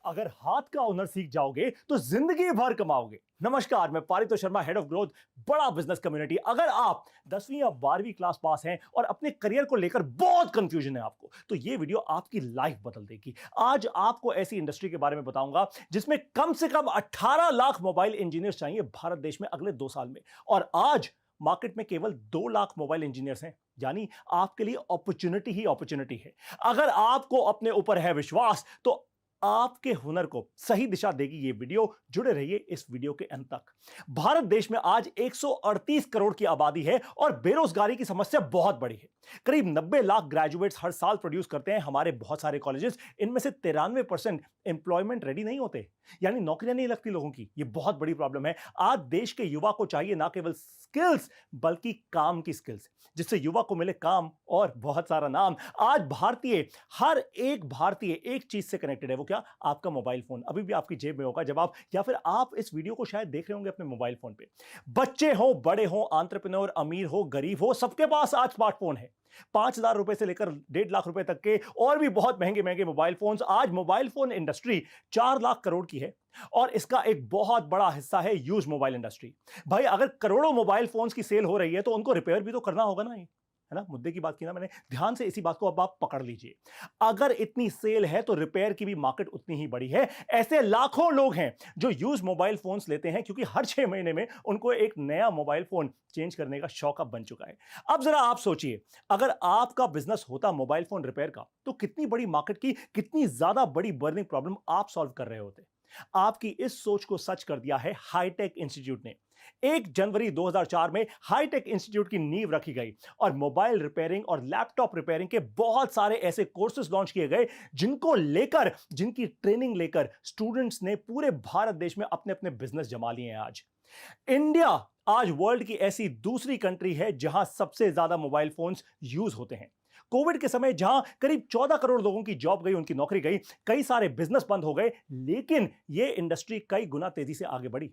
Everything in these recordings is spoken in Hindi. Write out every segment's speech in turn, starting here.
अगर हाथ का हुनर सीख जाओगे तो जिंदगी भर कमाओगे। नमस्कार, मैं पारितो शर्मा, हेड ऑफ ग्रोथ, बड़ा बिजनेस कम्युनिटी। अगर आप 10वीं या 12वीं क्लास पास हैं और अपने करियर को लेकर बहुत कंफ्यूजन है आपको, तो ये वीडियो आपकी लाइफ बदल देगी। आज आपको ऐसी इंडस्ट्री के बारे में बताऊंगा जिसमें कम से कम 18 लाख मोबाइल इंजीनियर्स चाहिए भारत देश में अगले 2 साल में, और आज मार्केट में केवल 2 लाख मोबाइल इंजीनियर्स हैं। यानी आपके लिए अपॉर्चुनिटी ही अपॉर्चुनिटी है। अगर आपको अपने ऊपर है विश्वास तो आपके हुनर को सही दिशा देगी ये वीडियो। जुड़े रहिए इस वीडियो के अंत तक। भारत देश में आज 138 करोड़ की आबादी है और बेरोजगारी की समस्या बहुत बड़ी है। करीब 90 लाख ग्रेजुएट्स हर साल प्रोड्यूस करते हैं हमारे बहुत सारे कॉलेजेस। इनमें से 93% एम्प्लॉयमेंट रेडी नहीं होते, यानी नौकरियां नहीं लगती लोगों की। ये बहुत बड़ी प्रॉब्लम है। आज देश के युवा को चाहिए ना केवल स्किल्स बल्कि काम की स्किल्स, जिससे युवा को मिले काम और बहुत सारा नाम। आज हर एक भारतीय एक चीज से कनेक्टेड है। वो क्या? आपका मोबाइल फोन अभी भी आपकी जेब में होगा जब आप, या फिर आप इस वीडियो को शायद देख रहे होंगे अपने मोबाइल फोन पे। बच्चे हो, बड़े हो, एंटरप्रेन्योर, अमीर हो, गरीब हो, सबके पास आज स्मार्टफोन है। 5,000 रुपए से लेकर 1.5 लाख रुपए तक के और भी बहुत महंगे महंगे मोबाइल फोन्स। आज mobile phone industry 4 lakh crore की है और इसका एक बहुत बड़ा हिस्सा है यूज मोबाइल इंडस्ट्री। भाई, अगर करोड़ों मोबाइल फोन्स की सेल हो रही है तो उनको रिपेयर भी तो करना होगा ना। है ना, मुद्दे की बात की ना मैंने। ध्यान से इसी बात को अब आप पकड़ लीजिए। अगर इतनी सेल है तो रिपेयर की भी मार्केट उतनी ही बड़ी है। ऐसे लाखों लोग हैं जो यूज मोबाइल फोन्स लेते हैं क्योंकि हर 6 महीने में उनको एक नया मोबाइल फोन चेंज करने का शौक अब बन चुका है। अब जरा आप सोचिए, अगर आपका बिजनेस होता मोबाइल फोन रिपेयर का, तो कितनी बड़ी मार्केट की कितनी ज्यादा बड़ी बर्निंग प्रॉब्लम आप सॉल्व कर रहे होते। आपकी इस सोच को सच कर दिया है हाईटेक इंस्टीट्यूट ने। 1 जनवरी 2004 में हाईटेक इंस्टीट्यूट की नींव रखी गई और मोबाइल रिपेयरिंग और लैपटॉप रिपेयरिंग के बहुत सारे ऐसे कोर्सेज लॉन्च किए गए जिनकी ट्रेनिंग लेकर स्टूडेंट्स ने पूरे भारत देश में अपने अपने बिजनेस जमा लिए हैं। आज इंडिया आज वर्ल्ड की ऐसी दूसरी कंट्री है जहां सबसे ज्यादा मोबाइल फोन्स यूज होते हैं। कोविड के समय जहां करीब 14 करोड़ लोगों की जॉब गई, उनकी नौकरी गई, कई सारे बिजनेस बंद हो गए, लेकिन यह इंडस्ट्री कई गुना तेजी से आगे बढ़ी।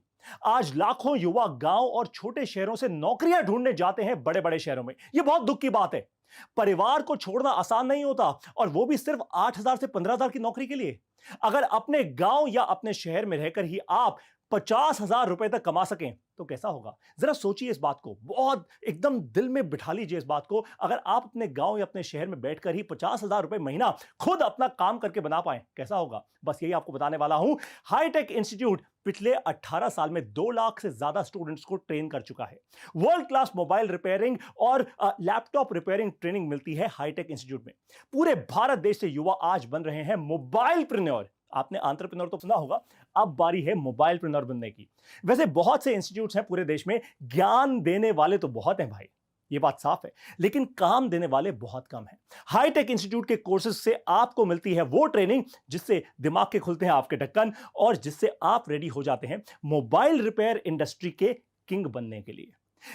आज लाखों युवा गांव और छोटे शहरों से नौकरियां ढूंढने जाते हैं बड़े बड़े शहरों में। यह बहुत दुख की बात है। परिवार को छोड़ना आसान नहीं होता, और वो भी सिर्फ 8,000 से 15,000 की नौकरी के लिए। अगर अपने गांव या अपने शहर में रहकर ही आप 50,000 रुपए तक कमा सकें तो कैसा होगा? जरा सोचिए इस बात को, बहुत एकदम दिल में बिठा लीजिए इस बात को। अगर आप अपने गांव या अपने शहर में बैठकर ही 50,000 रुपए महीना खुद अपना काम करके बना पाए, कैसा होगा? बस यही आपको बताने वाला हूं। हाईटेक इंस्टीट्यूट पिछले 18 साल में 2 लाख से ज्यादा स्टूडेंट्स को ट्रेन कर चुका है। वर्ल्ड क्लास मोबाइल रिपेयरिंग और लैपटॉप रिपेयरिंग ट्रेनिंग मिलती है हाईटेक इंस्टीट्यूट में। पूरे भारत देश से युवा आज बन रहे हैं मोबाइल प्रेन्योर। आपने एंटरप्रेन्योर तो सुना होगा, अब बारी है मोबाइल प्रेन्योर बनने की। वैसे बहुत से इंस्टीट्यूट्स हैं पूरे देश में, ज्ञान देने वाले तो बहुत हैं भाई, ये बात साफ है, लेकिन काम देने वाले बहुत कम हैं। हाईटेक इंस्टीट्यूट के कोर्सेज से आपको मिलती है वो ट्रेनिंग जिससे दिमाग के खुलते हैं आपके ढक्कन, और जिससे आप रेडी हो जाते हैं मोबाइल रिपेयर इंडस्ट्री के किंग बनने के लिए।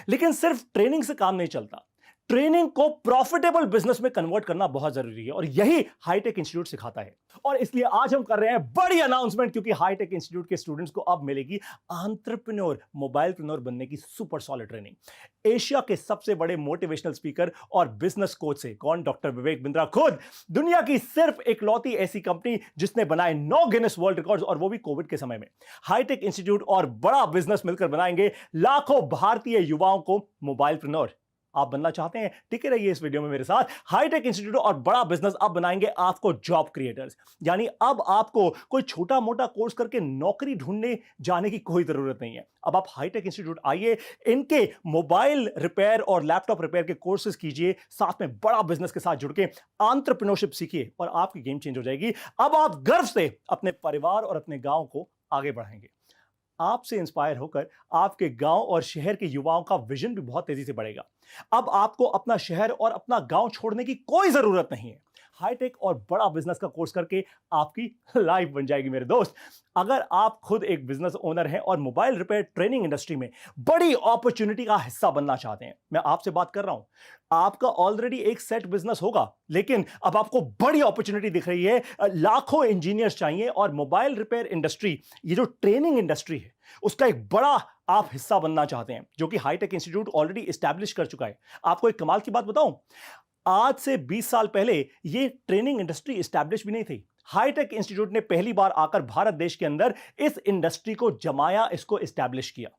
लेकिन सिर्फ ट्रेनिंग से काम नहीं चलता, ट्रेनिंग को प्रॉफिटेबल बिजनेस में कन्वर्ट करना बहुत जरूरी है, और यही हाईटेक इंस्टीट्यूट सिखाता है। और इसलिए आज हम कर रहे हैं बड़ी अनाउंसमेंट, क्योंकि हाईटेक इंस्टीट्यूट के स्टूडेंट्स को अब मिलेगी एंटरप्रेन्योर, मोबाइल प्रेन्योर बनने की सुपर सॉलिड ट्रेनिंग। एशिया के सबसे बड़े मोटिवेशनल स्पीकर और बिजनेस कोच से कौन? डॉक्टर विवेक बिंद्रा खुद। दुनिया की सिर्फ इकलौती ऐसी कंपनी जिसने बनाए 9 गिनेस वर्ल्ड रिकॉर्ड्स, और वो भी कोविड के समय में। हाईटेक इंस्टीट्यूट और बड़ा बिजनेस मिलकर बनाएंगे लाखों भारतीय युवाओं को मोबाइल प्रेन्योर। आप बनना चाहते हैं? टिके रहिए इस वीडियो में मेरे साथ। हाईटेक इंस्टीट्यूट और बड़ा बिजनेस अब बनाएंगे आपको जॉब क्रिएटर्स। यानी अब आपको कोई छोटा मोटा कोर्स करके नौकरी ढूंढने जाने की कोई जरूरत नहीं है। अब आप हाईटेक इंस्टीट्यूट आइए, इनके मोबाइल रिपेयर और लैपटॉप रिपेयर के कोर्सेज कीजिए, साथ में बड़ा बिजनेस के साथ जुड़ के एंटरप्रेन्योरशिप सीखिए, और आपकी गेम चेंज हो जाएगी। अब आप गर्व से अपने परिवार और अपने गांव को आगे बढ़ाएंगे। आपसे इंस्पायर होकर आपके गांव और शहर के युवाओं का विजन भी बहुत तेजी से बढ़ेगा। अब आपको अपना शहर और अपना गांव छोड़ने की कोई जरूरत नहीं है। हाईटेक और बड़ा बिजनेस का कोर्स करके आपकी लाइफ बन जाएगी मेरे दोस्त। अगर आप खुद एक बिजनेस ओनर हैं और मोबाइल रिपेयर ट्रेनिंग इंडस्ट्री में बड़ी अपॉर्चुनिटी का हिस्सा बनना चाहते हैं, मैं आपसे बात कर रहा हूं। आपका ऑलरेडी एक सेट बिजनेस होगा, लेकिन अब आपको बड़ी अपॉर्चुनिटी दिख रही है। लाखों इंजीनियर्स चाहिए, और मोबाइल रिपेयर इंडस्ट्री, ये जो ट्रेनिंग इंडस्ट्री है, उसका एक बड़ा आप हिस्सा बनना चाहते हैं, जो कि हाईटेक इंस्टीट्यूट ऑलरेडी एस्टैब्लिश कर चुका है। आपको एक कमाल की बात बताऊं, आज से 20 साल पहले ये ट्रेनिंग इंडस्ट्री एस्टैब्लिश भी नहीं थी। हाईटेक इंस्टीट्यूट ने पहली बार आकर भारत देश के अंदर इस इंडस्ट्री को जमाया, इसको एस्टैब्लिश किया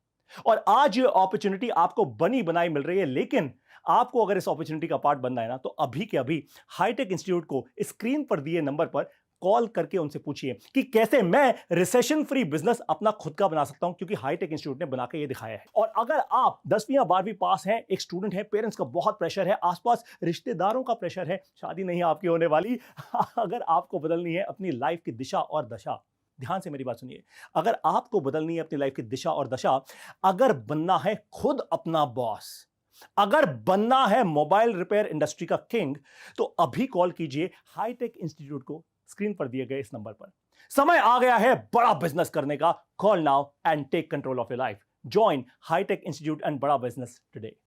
और आज ये अपॉर्चुनिटी आपको बनी बनाई मिल रही है। लेकिन आपको अगर इस अपॉर्चुनिटी का पार्ट बनना है ना, तो अभी के अभी हाईटेक इंस्टीट्यूट को स्क्रीन पर दिए नंबर पर कॉल करके उनसे पूछिए कि कैसे मैं रिसेशन फ्री बिजनेस अपना खुद का बना सकता हूं, क्योंकि हाईटेक इंस्टीट्यूट ने बना के ये दिखाया है। और अगर आप 10वीं या 12वीं पास हैं, एक स्टूडेंट है, पेरेंट्स का बहुत प्रेशर है, आसपास रिश्तेदारों का प्रेशर है, शादी नहीं आपकी होने वाली, अगर आपको बदलनी है अपनी लाइफ की दिशा और दशा, ध्यान से मेरी बात सुनिए, अगर आपको बदलनी है अपनी लाइफ की दिशा और दशा, अगर बनना है खुद अपना बॉस, अगर बनना है मोबाइल रिपेयर इंडस्ट्री का किंग, तो अभी कॉल कीजिए हाईटेक इंस्टीट्यूट को स्क्रीन पर दिए गए इस नंबर पर। समय आ गया है बड़ा बिजनेस करने का। Call now and take control of your life. Join hitech institute and बड़ा बिजनेस टुडे।